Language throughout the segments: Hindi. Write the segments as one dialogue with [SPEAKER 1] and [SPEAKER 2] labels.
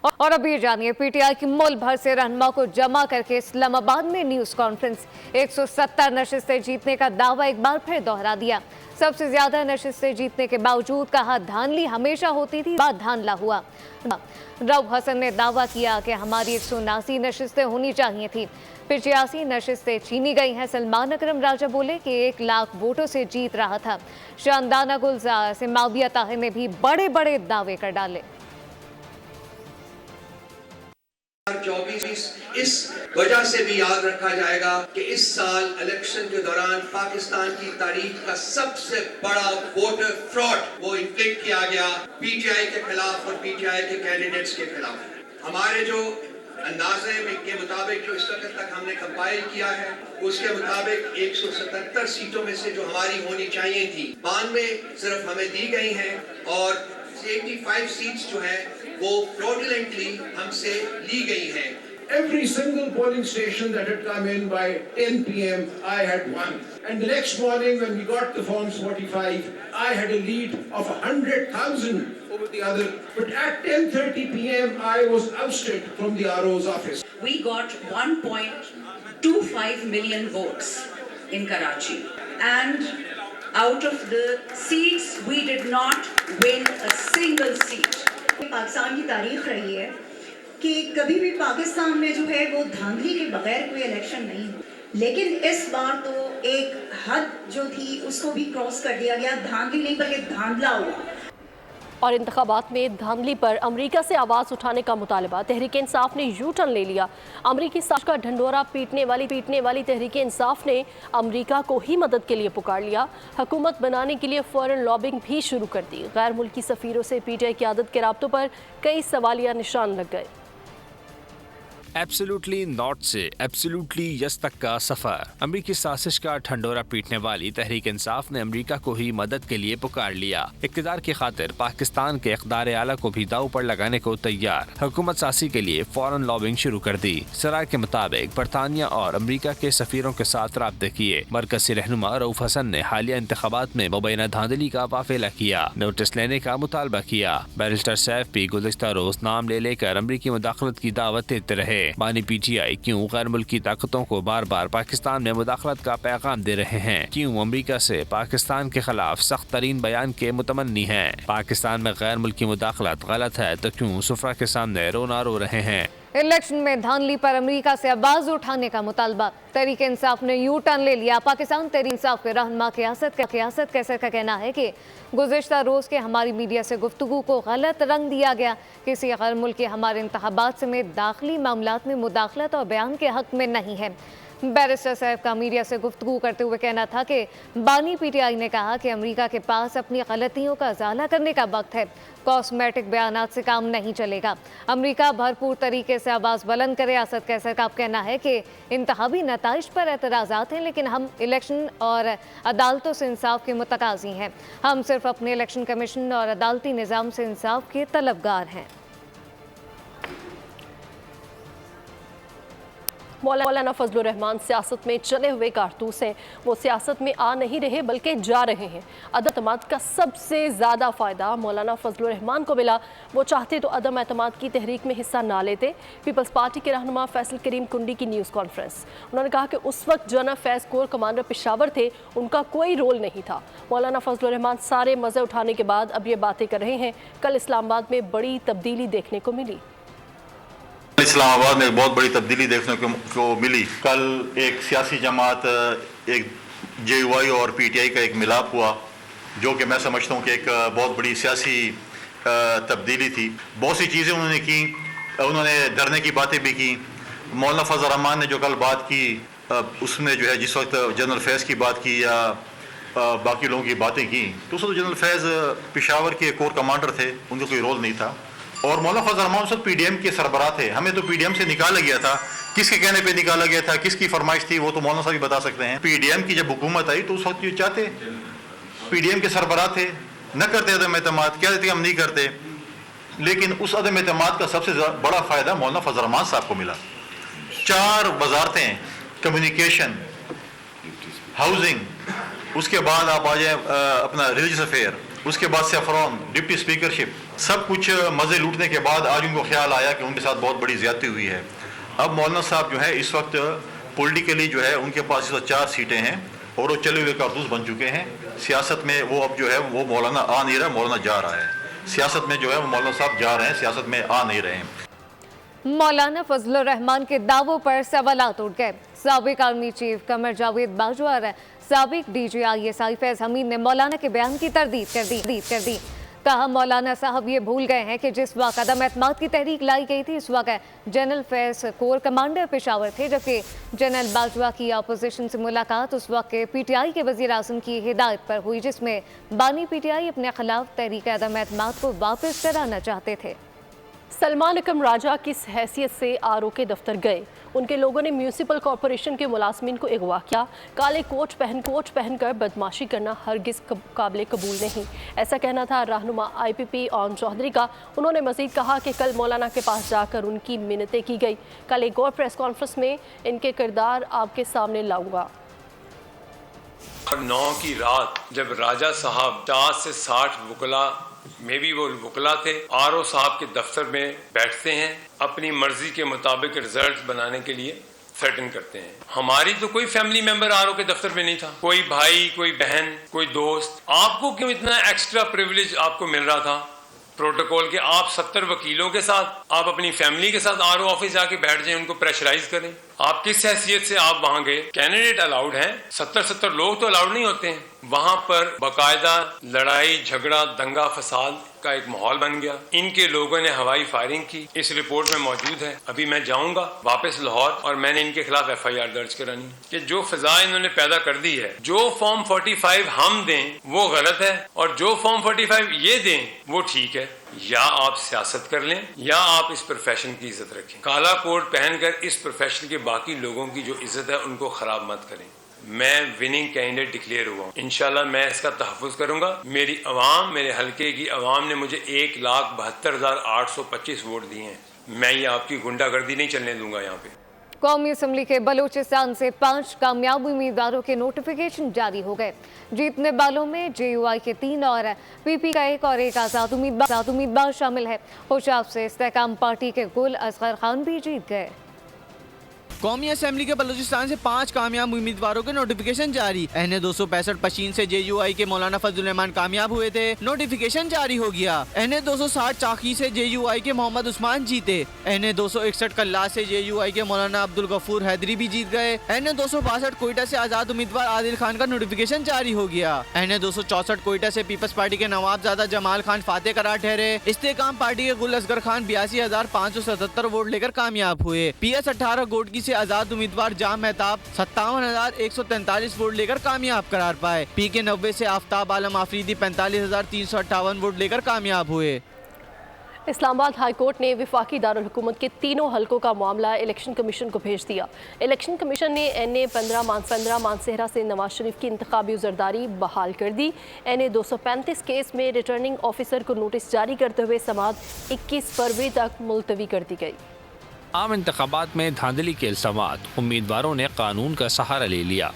[SPEAKER 1] और अभी जानिए पीटीआई की मुल्क भर से रहनुमा को जमा करके इस्लामाबाद में न्यूज कॉन्फ्रेंस। 170 नशिस्तें जीतने का दावा एक बार फिर दोहरा दिया। सबसे ज्यादा नशिस्तें जीतने के बावजूद कहा धांधली हमेशा होती थी, बात धांधला हुआ। रऊफ हसन ने दावा किया कि हमारी 179 नशिस्तें होनी चाहिए थी, 85 नशिस्तें छीनी गई हैं। सलमान अकरम राजा बोले कि 1 लाख वोटों से जीत रहा था। शानदाना गुलजार से माविया ताहिर ने भी बड़े बड़े दावे कर डाले।
[SPEAKER 2] 2024 इस वजह से भी याद रखा जाएगा कि इस साल इलेक्शन के दौरान पाकिस्तान की तारीख का सबसे बड़ा वोटर फ्रॉड वो इन्फ्लिक्ट किया गया पीटीआई के खिलाफ और पीटीआई के कैंडिडेट्स के खिलाफ। हमारे जो अंदाजे के मुताबिक जो इस वक्त तक हमने कंपाइल किया है उसके मुताबिक 177 सीटों में से जो हमारी होनी चाहिए थी 92 सिर्फ हमें दी गई हैं और 85 सीट्स जो है वो fraudulently हमसे ली गई हैं।
[SPEAKER 3] Every single polling station that had come in by 10 p.m. I had won. And the next morning when we got the forms 45, I had a lead of 100,000 over the other. But at 10:30 p.m. I was ousted from the RO's office.
[SPEAKER 4] We got 1.25 million votes in Karachi. And out of the seats, we did not win a single seat.
[SPEAKER 5] Pakistan की तारीख रही है कि कभी भी पाकिस्तान में जो है वो धांधली के बगैर कोई इलेक्शन नहीं हुआ, लेकिन इस बार तो एक हद जो थी उसको भी क्रॉस कर दिया गया। धांधली नहीं बल्कि धांधला हुआ।
[SPEAKER 6] और इंतखाबात में धांधली पर अमेरिका से आवाज़ उठाने का मुतालबा। तहरीक इंसाफ ने यू टर्न ले लिया। अमेरिकी साजिश का ढंढोरा पीटने वाली तहरीक इंसाफ ने अमेरिका को ही मदद के लिए पुकार लिया। हुकूमत बनाने के लिए फॉरेन लॉबिंग भी शुरू कर दी। गैर मुल्की सफ़ीरों से पीटीआई क़यादत के राब्तों पर कई सवालिया निशान लग गए।
[SPEAKER 7] एब्सोल्युटली नॉट से एब्सोल्युटली यस तक का सफर। अमेरिकी साजिश का ठंडोरा पीटने वाली तहरीक इंसाफ ने अमेरिका को ही मदद के लिए पुकार लिया। इक़्तिदार की खातिर पाकिस्तान के इक़्तिदार आला को भी दाव पर लगाने को तैयार। हुकूमत सासी के लिए फौरन लॉबिंग शुरू कर दी। सराय के मुताबिक बरतानिया और अमेरिका के सफीरों के साथ राब्ते किए। मरकजी रहनुमा रऊफ हसन ने हालिया इंतखाबात में मुबैना धांधली का वाफिला किया, नोटिस लेने का मुतालबा किया। बैरिस्टर सैफ भी गुज़िश्ता रोज नाम ले लेकर अमेरिकी मुदाखलत की दावत देते रहे। बानी पीटीआई क्यों गैर मुल्की ताकतों को बार बार पाकिस्तान में मुदाखलत का पैगाम दे रहे हैं? क्यों अमेरिका से पाकिस्तान के खिलाफ सख्त तरीन बयान के मुतमन्नी हैं? पाकिस्तान में गैर मुल्की मुदाखलत गलत है तो क्यों सुफरा के सामने रोना रो रहे हैं?
[SPEAKER 1] इलेक्शन में धांधली पर अमेरिका से आवाज उठाने का मुतालबा। तहरीक इंसाफ ने यू टर्न ले लिया। पाकिस्तान तहरीक इंसाफ के रहनुमा क़यादत कैसर का कहना है कि गुज़िश्ता रोज़ के हमारी मीडिया से गुफ्तगू को गलत रंग दिया गया। किसी गैर मुल्की हमारे इंतखाबात समेत दाखिली मामलात में मुदाखलत और बयान के हक में नहीं है। बैरिस्टर सैफ का मीडिया से गुफ्तगू करते हुए कहना था कि बानी पीटीआई ने कहा कि अमेरिका के पास अपनी गलतियों का इजाला करने का वक्त है। कॉस्मेटिक बयानात से काम नहीं चलेगा। अमेरिका भरपूर तरीके से आवाज़ बुलंद करे। असद कैसर का कहना है कि इंतखाबी नताइज पर एतराज़ात हैं, लेकिन हम इलेक्शन और अदालतों से इंसाफ के मुतकाज़ी हैं। हम सिर्फ अपने इलेक्शन कमीशन और अदालती निज़ाम से इंसाफ के तलबगार हैं।
[SPEAKER 6] मौलाना फजलुर रहमान सियासत में चले हुए कारतूस हैं। वो सियासत में आ नहीं रहे बल्कि जा रहे हैं। अदम एतमाद का सबसे ज़्यादा फ़ायदा मौलाना फजलुर रहमान को मिला। वो चाहते तो अदम एतमाद की तहरीक में हिस्सा ना लेते। पीपल्स पार्टी के रहनुमा फैसल करीम कुंडी की न्यूज़ कॉन्फ्रेंस। उन्होंने कहा कि उस वक्त जनरल फैज़ कोर कमांडर पेशावर थे, उनका कोई रोल नहीं था। मौलाना फजलुर रहमान सारे मज़े उठाने के बाद अब ये बातें कर रहे हैं। कल इस्लामाबाद में बड़ी तब्दीली देखने को मिली।
[SPEAKER 8] इस्लामाबाद में एक बहुत बड़ी तब्दीली देखने को मिली। कल एक सियासी जमात, एक JUI और PTI का एक मिलाप हुआ, जो कि मैं समझता हूँ कि एक बहुत बड़ी सियासी तब्दीली थी। बहुत सी चीज़ें उन्होंने की, उन्होंने डरने की बातें भी की। मौलाना फजल रहमान ने जो कल बात की, उसमें जो है जिस वक्त जनरल फैज़ की बात की या बाकी लोगों की बातें की, तो उस वक्त जनरल फैज़ पेशावर के कोर कमांडर थे, उनका कोई रोल नहीं था। और मौलाना फजल रहमान उस वक्त PDM के सरबराह थे। हमें तो PDM से निकाला गया था। किसके कहने पे निकाला गया था, किसकी फरमाइश थी, वो तो मौलाना साहब ही बता सकते हैं। PDM की जब हुकूमत आई तो उस वक्त ये चाहते, PDM के सरबराह थे, न करते अदम एतमाद, क्या देते हम नहीं करते। लेकिन उस अदम एतमाद का सबसे बड़ा फ़ायदा मौलाना फजल रहमान साहब को मिला। 4 वजारतें, कम्युनिकेशन, हाउसिंग, उसके बाद आप आ जाए अपना रिलीजियस अफेयर, उसके बाद सेफरॉन, डिप्टी स्पीकरशिप, सब कुछ मज़े लूटने के बाद आज उनको ख्याल आया कि उनके साथ बहुत बड़ी ज़्यादती हुई है। अब मौलाना साहब जो है इस वक्त पॉलिटिकली जो है उनके पास इस वक्त 4 सीटें हैं और वो चले हुए कारतूस बन चुके हैं। सियासत में वो अब जो है वो मौलाना आ नहीं रहा, मौलाना जा रहा है। सियासत में जो है वो मौलाना साहब जा रहे हैं, सियासत में आ नहीं रहे हैं।
[SPEAKER 1] मौलाना फजलुर रहमान के दावों पर सवालात उठ गए। साबिक आर्मी चीफ कमर जावेद बाजवा और साबिक DGI फैज हमीद ने मौलाना के बयान की तरदीद कर दी। कहा मौलाना साहब ये भूल गए हैं कि जिस वक्त अदम एतमाद की तहरीक लाई गई थी उस वक्त general Faiz core commander Peshawar थे, जबकि जनरल बाजवा की अपोजिशन से मुलाकात उस वक्त के PTI के वज़ीर आज़म की हिदायत पर हुई, जिसमें बानी PTI अपने खिलाफ तहरीक अदम एतमाद को वापस कराना चाहते थे।
[SPEAKER 6] सलमान अकरम राजा किस हैसियत से RO के दफ्तर गए? उनके लोगों ने म्यूनिसिपल कॉरपोरेशन के मुलाजमीन को अगवा किया। काले कोट पहनकर बदमाशी करना हरगिज़ काबिल कबूल नहीं, ऐसा कहना था रहनुमा IPP ओन चौधरी का। उन्होंने मजीद कहा कि कल मौलाना के पास जाकर उनकी मिन्नतें की गई। कल एक और प्रेस कॉन्फ्रेंस में इनके किरदार आपके सामने लाऊंगा।
[SPEAKER 9] 9 की रात जब राजा साहब 50 से 60 वकला में भी वो वकला थे, RO साहब के दफ्तर में बैठते हैं, अपनी मर्जी के मुताबिक रिजल्ट बनाने के लिए थ्रेटन करते हैं। हमारी तो कोई फैमिली मेंबर RO के दफ्तर में नहीं था, कोई भाई, कोई बहन, कोई दोस्त। आपको क्यों इतना एक्स्ट्रा प्रिविलेज आपको मिल रहा था प्रोटोकॉल के? आप 70 वकीलों के साथ, आप अपनी फैमिली के साथ RO ऑफिस जाके बैठ जाएं, उनको प्रेशराइज करें। आप किस हैसियत से आप वहां गए? कैंडिडेट अलाउड हैं, 70 लोग तो अलाउड नहीं होते हैं। वहां पर बाकायदा लड़ाई झगड़ा दंगा फसाद का एक माहौल बन गया। इनके लोगों ने हवाई फायरिंग की, इस रिपोर्ट में मौजूद है। अभी मैं जाऊंगा वापस लाहौर और मैंने इनके खिलाफ FIR दर्ज करानी कि जो फिजा इन्होंने पैदा कर दी है। जो फॉर्म 45 हम दें वो गलत है और जो फॉर्म 45 ये दें वो ठीक है। या आप सियासत कर लें या आप इस प्रोफेशन की इज्जत रखें। काला कोट पहनकर इस प्रोफेशन के बाकी लोगों की जो इज्जत है उनको खराब मत करें। मैं विनिंग कैंडिडेट डिक्लेयर हुआ हूँ, इंशाल्लाह मैं इसका तहफ़्फ़ुज़ करूंगा। मेरी अवाम, मेरे हल्के की अवाम ने मुझे 1,72,825 वोट दिए हैं। मैं ये आपकी गुंडागर्दी नहीं चलने दूंगा। यहाँ पे
[SPEAKER 1] कौमी असम्बली के बलूचिस्तान से 5 कामयाब उम्मीदवारों के नोटिफिकेशन जारी हो गए। जीतने वालों में JUI के 3 और PP का 1 और 1 आज़ाद उम्मीदवार शामिल है। होशाब से इस्तेकाम पार्टी के गुल असगर खान भी जीत गए।
[SPEAKER 10] कौमी असेंबली के बलूचिस्तान से 5 कामयाब उम्मीदवारों के नोटिफिकेशन जारी। एहने 265 पशीन से JUI के मौलाना फजलुर रहमान कामयाब हुए थे, नोटिफिकेशन जारी हो गया। एहने 260 चाकी से JUI के मोहम्मद उस्मान जीते। एहने 261 कल्ला से JUI के मौलाना अब्दुल गफूर हैदरी भी जीत गए। एहने 262 कोयटा से आजाद उम्मीदवार आदिल खान का नोटिफिकेशन जारी हो गया। एहने 264 कोयटा से पीपल्स पार्टी के नवाबजादा जमाल खान फातेह करार ठहरे। इस्तेकाम पार्टी के गुल असगर खान 82,577 वोट लेकर कामयाब हुए। PS 18 गोडकी से आजाद उम्मीदवार जाम मेहताब 57,143 वोट लेकर कामयाब करार पाए। PK 90 से आफ्ताब आलम आफरीदी 45,358 वोट लेकर कामयाब हुए।
[SPEAKER 6] इस्लामाबाद हाई कोर्ट ने वफाकी दारुल हुकूमत के तीनों हलकों का मामला इलेक्शन कमीशन को भेज दिया। इलेक्शन कमीशन ने NA 15 मानसेहरा से नवाज शरीफ की इंतखाबी उजरदारी बहाल कर दी। NA 235 केस में रिटर्निंग ऑफिसर को नोटिस जारी करते हुए समाअत 21 फरवरी तक मुलतवी कर दी गई।
[SPEAKER 7] आम इंतखाबात में धांधली के इल्जामात, उम्मीदवारों ने कानून का सहारा ले लिया।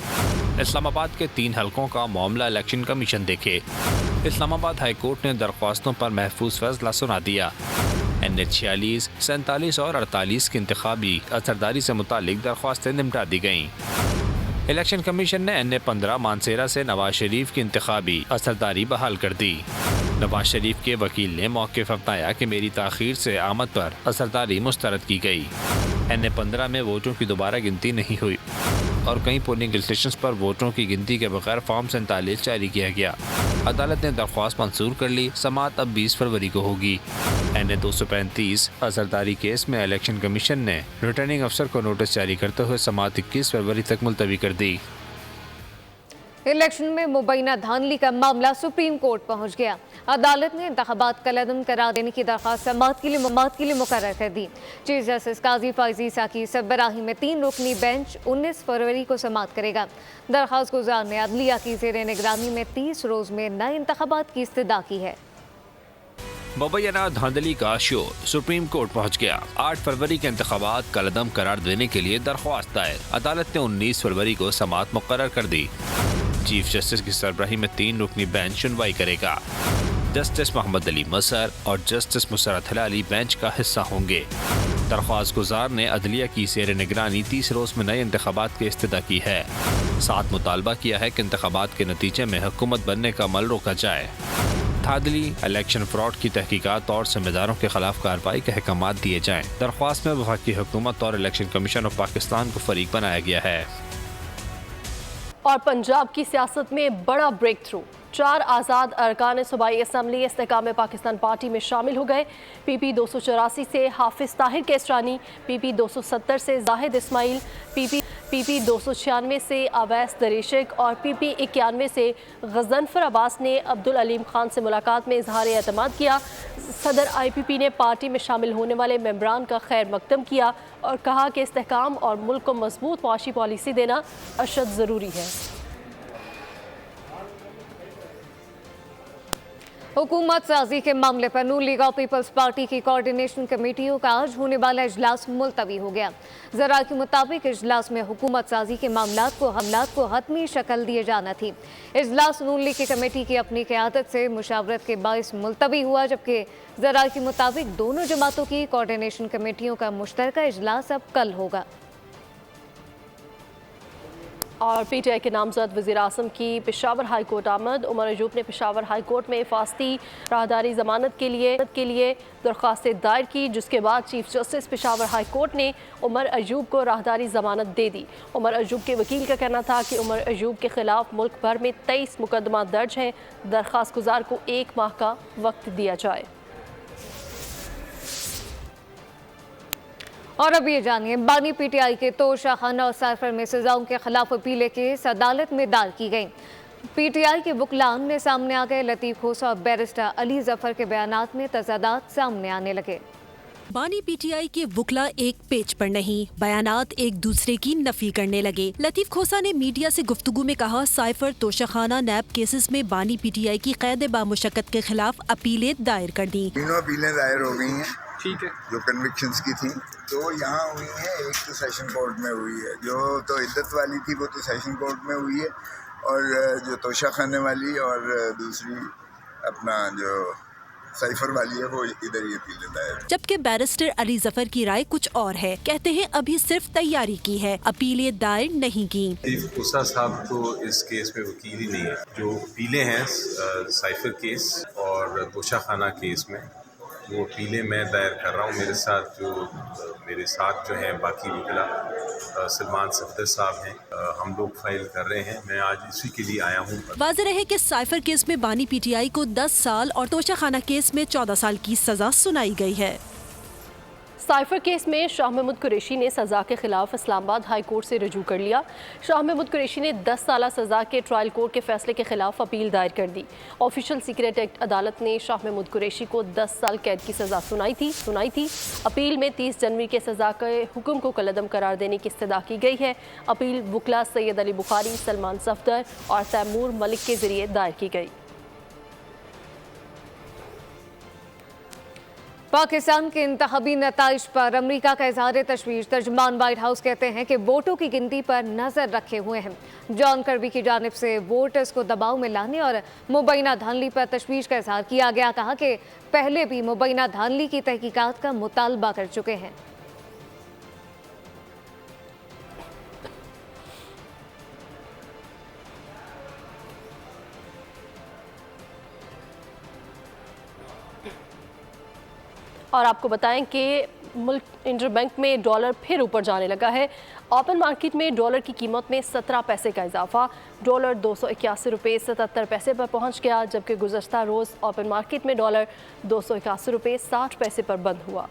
[SPEAKER 7] इस्लामाबाद के 3 हलकों का मामला इलेक्शन कमीशन देखे। इस्लामाबाद हाई कोर्ट ने दरख्वास्तों पर महफूज फैसला सुना दिया। NA 46, 47 और 48 की इंतखाबी असरदारी से मुतालिक दरख्वास्तें निपटा दी गईं। इलेक्शन कमीशन ने NA 15 मानसेरा से नवाज शरीफ की इंतखाबी असरदारी बहाल कर दी। नवाज शरीफ के वकील ने मौक़िफ़ अपनाया कि मेरी ताख़ीर से आमद पर असरदारी मुस्तरद की गई। NA 15 में वोटों की दोबारा गिनती नहीं हुई और कई पोलिंग स्टेशन पर वोटों की गिनती के बगैर फॉर्म 47 जारी किया गया। अदालत ने दरख्वास्त मंजूर कर ली। समाअत अब 20 फरवरी को होगी। NA 235 असरदारी केस में इलेक्शन कमीशन ने रिटर्निंग अफसर को नोटिस जारी करते हुए समाअत 21 फरवरी तक मुलतवी कर दी।
[SPEAKER 1] इलेक्शन में मुबैना धांधली का मामला सुप्रीम कोर्ट पहुंच गया। अदालत ने इंतखाबात कलअदम करार देने की दरख्वास्त समाअत के लिए मुकर्रर कर दी। चीफ जस्टिस काजी फायजी साकी सरबराही में 3 रुकनी बेंच 19 फरवरी को समाअत करेगा। दरख्वास्त गुजार ने अदलिया की ज़ेर निगरानी में 30 रोज़ में नए इंतखाबात की इस्तदा की है।
[SPEAKER 7] मुबैना धांधली का शोर सुप्रीम कोर्ट पहुंच गया। 8 फरवरी के इंतखाबात कलअदम करार देने के लिए दरख्वास्त दायर। अदालत ने 19 फरवरी को समाअत मुकर्रर कर दी। चीफ जस्टिस की सरबराही में 3 रुकनी बेंच सुनवाई करेगा। जस्टिस मोहम्मद अली मसर और जस्टिस मुसरत हिलाली बेंच का हिस्सा होंगे। दरख्वास्त गुजार ने अदलिया की ज़ेर निगरानी 30 रोज़ में नए इंतखाबात की इस्तदा की है। साथ मुतालबा किया है कि इंतखाबात के नतीजे में हुकूमत बनने का अमल रोका जाए। धांधली, इलेक्शन फ्रॉड की तहकीकात और जिम्मेदारों के खिलाफ कार्रवाई के अहकामात दिए जाएं। दरख्वास्त में वफाकी हुकूमत और इलेक्शन कमीशन ऑफ पाकिस्तान को फरीक बनाया गया है।
[SPEAKER 6] और पंजाब की सियासत में बड़ा ब्रेक थ्रू, 4 आज़ाद अरकान सूबाई असम्बली इस्तेकाम पाकिस्तान पार्टी में शामिल हो गए। PP 284 से हाफिज ताहिर केसरानी, PP 270 से जाहिद इस्माइल, PP 296 से अवैस दरेशिक और PP 91 से गजनफर अब्बास ने अब्दुल अलीम खान से मुलाकात में इजहार एतमाद किया। सदर IPP ने पार्टी में शामिल होने वाले मेंबरान का खैर मकदम किया और कहा कि इस्तेहकाम और मुल्क को मजबूत माशी पॉलिसी देना अशद ज़रूरी है।
[SPEAKER 1] हुकूमत साजी के मामले पर नून लीग और पीपल्स पार्टी की कोऑर्डिनेशन कमेटियों का आज होने वाला इजलास मुलतवी हो गया। जरा के मुताबिक इजलास में हुकूमत साजी के मामलात को हतमी शक्ल दिए जाना थी। इजलास नून लीग की कमेटी की अपनी क़यादत से मुशावरत के बाइस मुलतवी हुआ, जबकि जरा के मुताबिक दोनों जमातों की कोऑर्डिनेशन कमेटियों का मुश्तरका इजलास अब कल होगा।
[SPEAKER 6] और PTI के नामजद वज़ीर आज़म की पेशावर हाई कोर्ट आमद। उमर अयूब ने पेशावर हाई कोर्ट में हिफाजती राहदारी ज़मानत के लिए दरख्वास्त दायर की, जिसके बाद chief justice Peshawar high court ने उमर अयूब को राहदारी ज़मानत दे दी। उमर अयूब के वकील का कहना था कि उमर अयूब के खिलाफ मुल्क भर में 23 मुकदमा दर्ज हैं। दरख्वास्त गुजार को 1 माह का वक्त दिया जाए।
[SPEAKER 1] और अब ये जानिए, बानी PTI के तोशा खाना और साइफर में सजाओं के खिलाफ अपीलें केस अदालत में दायर की गई। PTI के वकलान में सामने आ गए। लतीफ़ खोसा और बैरिस्टर अली जफर के बयानात में तजादात सामने आने लगे।
[SPEAKER 11] बानी PTI के वकला एक पेज पर नहीं, बयानात एक दूसरे की नफी करने लगे। लतीफ खोसा ने मीडिया से गुफ्तगू में कहा, साइफर तोशाखाना नैब केसेस में बानी PTI की कैद बामुशक्कत के खिलाफ अपीलें दायर कर दी।
[SPEAKER 12] तीनों अपीलें दायर हो गई हैं, ठीक है, जो कन्विक्शंस की थी तो यहाँ हुई है। एक तो सेशन कोर्ट में हुई है, जो तो इद्दत वाली थी वो तो सेशन कोर्ट में हुई है, और जो तोशा खाने वाली और दूसरी अपना जो साइफर वाली है वो इधर ही अपीलें दायर।
[SPEAKER 11] जबकि बैरिस्टर अली जफर की राय कुछ और है। कहते हैं अभी सिर्फ तैयारी की है, अपीलें दायर नहीं की।
[SPEAKER 13] लतीफ खोसा साहब तो इस केस में वकील ही नहीं है। जो अपीलें हैं साइफर केस और तोशा खाना केस में, वो अपीलें मैं दायर कर रहा हूँ। मेरे साथ जो हैं बाकी वकीला सलमान सफदर साहब हैं, हम लोग फाइल कर रहे हैं। मैं आज इसी के लिए आया हूँ।
[SPEAKER 11] वाज़ेह रहे कि साइफर केस में बानी PTI को 10 साल और तोशा खाना केस में 14 साल की सजा सुनाई गई है।
[SPEAKER 6] साइफर केस में शाह महमूद कुरैशी ने सज़ा के खिलाफ इस्लामाबाद हाई कोर्ट से रजू कर लिया। शाह महमूद कुरैशी ने 10 साल सज़ा के ट्रायल कोर्ट के फैसले के खिलाफ अपील दायर कर दी। ऑफिशियल सीक्रेट एक्ट अदालत ने शाह महमूद कुरैशी को 10 साल कैद की सज़ा सुनाई थी। अपील में 30 जनवरी के सज़ा के हुक्म को कलअदम करार देने की इस्तदा की गई है। अपील वकला सैयद अली बुखारी, सलमान सफदर और तैमूर मलिक के जरिए दायर की गई।
[SPEAKER 1] पाकिस्तान के इंतखाबी नताइज पर अमरीका का इजहार तशवीश। तर्जुमान व्हाइट हाउस कहते हैं कि वोटों की गिनती पर नजर रखे हुए हैं। जॉन कर्बी की जानिब से वोटर्स को दबाव में लाने और मुबैना धांधली पर तशवीश का इजहार किया गया। कहा कि पहले भी मुबैना धांधली की तहकीकात का मुतालबा कर चुके हैं।
[SPEAKER 6] और आपको बताएं कि मुल्क इंटरबैंक में डॉलर फिर ऊपर जाने लगा है। ओपन मार्केट में डॉलर की कीमत में 17 पैसे का इजाफा, डॉलर 281 रुपये 77 पैसे पर पहुंच गया, जबकि गुज़श्ता रोज़ ओपन मार्केट में डॉलर 281 रुपये 60 पैसे पर बंद हुआ।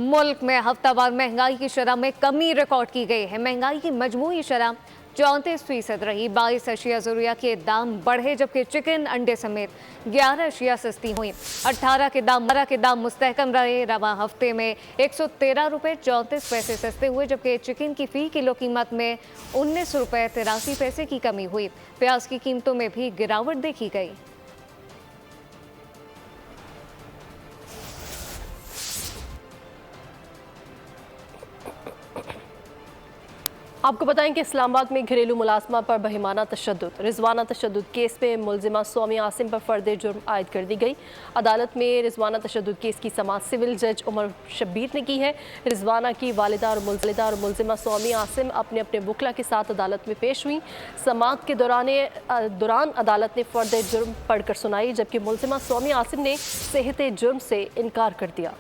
[SPEAKER 1] मुल्क में हफ्तावार महंगाई की शरह में कमी रिकॉर्ड की गई है। महंगाई की मजमूई शरह 34% रही। 22 अशिया ज़रूरिया के दाम बढ़े, जबकि चिकन, अंडे समेत 11 अशिया सस्ती हुई। 18 के दाम मुस्तहकम रहे। रवा हफ्ते में 113 रुपये 34 पैसे सस्ते हुए, जबकि चिकन की फ़ी किलो कीमत में 19 रुपये 83 पैसे की कमी हुई। प्याज की कीमतों में भी गिरावट देखी गई।
[SPEAKER 6] आपको बताएं कि इस्लामाबाद में घरेलू मुलाजमा पर बहिमाना तशद्दुद, रिजवाना तशद्दुद केस में मुलजिमा सोमिया आसिम पर फर्द जुर्म आयद कर दी गई। अदालत में रिजवाना तशद्दुद केस की समाअत सिविल जज उमर शब्बीर ने की है। रिजवाना की वालिदा और मुलजिमा सोमिया आसिम अपने अपने वकला के साथ अदालत में पेश हुई। समाअत के दौरान अदालत ने फर्द जुर्म पढ़कर सुनाई, जबकि मुलजिमा सोमिया आसिम ने सेहत जुर्म से इनकार कर दिया।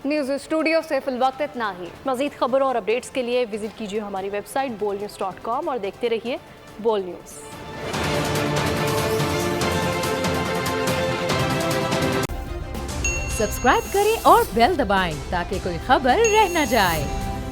[SPEAKER 1] न्यूज़ स्टूडियो से फिलवक्त इतना ही।
[SPEAKER 6] मज़ीद खबरों और अपडेट्स के लिए विजिट कीजिए हमारी वेबसाइट bolnews.com और देखते रहिए बोल न्यूज़।
[SPEAKER 14] सब्सक्राइब करें और बेल दबाएं ताकि कोई खबर रह न जाए।